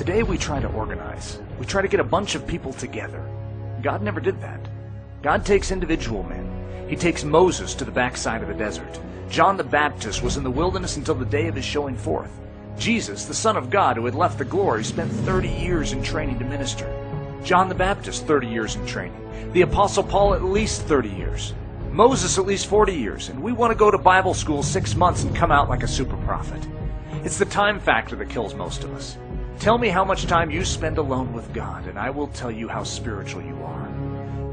Today we try to organize. We try to get a bunch of people together. God never did that. God takes individual men. He takes Moses to the backside of the desert. John the Baptist was in the wilderness until the day of his showing forth. Jesus, the Son of God, who had left the glory, spent 30 years in training to minister. John the Baptist, 30 years in training. The Apostle Paul, at least 30 years. Moses, at least 40 years. And we want to go to Bible school 6 months and come out like a super prophet. It's the time factor that kills most of us. Tell me how much time you spend alone with God, and I will tell you how spiritual you are.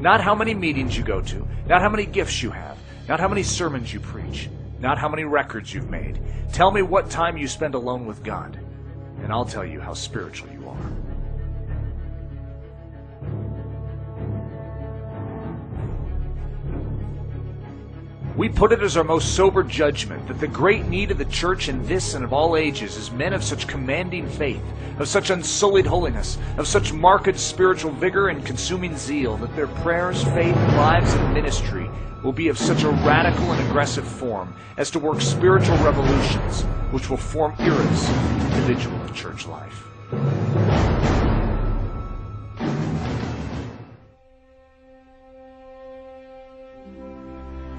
Not how many meetings you go to, not how many gifts you have, not how many sermons you preach, not how many records you've made. Tell me what time you spend alone with God, and I'll tell you how spiritual you are. We put it as our most sober judgment that the great need of the church in this and of all ages is men of such commanding faith, of such unsullied holiness, of such marked spiritual vigor and consuming zeal, that their prayers, faith, lives, and ministry will be of such a radical and aggressive form as to work spiritual revolutions which will form eras in individual and church life.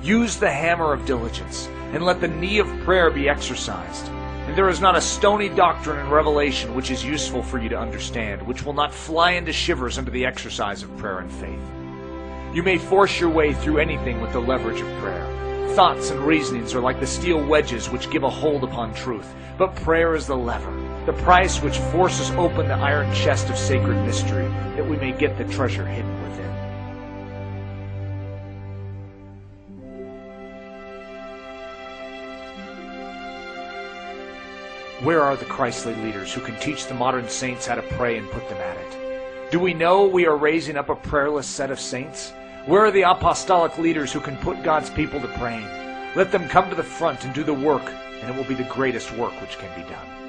Use the hammer of diligence, and let the knee of prayer be exercised. And there is not a stony doctrine in Revelation which is useful for you to understand, which will not fly into shivers under the exercise of prayer and faith. You may force your way through anything with the leverage of prayer. Thoughts and reasonings are like the steel wedges which give a hold upon truth, but prayer is the lever, the price which forces open the iron chest of sacred mystery, that we may get the treasure hidden within. Where are the Christly leaders who can teach the modern saints how to pray and put them at it? Do we know we are raising up a prayerless set of saints? Where are the apostolic leaders who can put God's people to praying? Let them come to the front and do the work, and it will be the greatest work which can be done.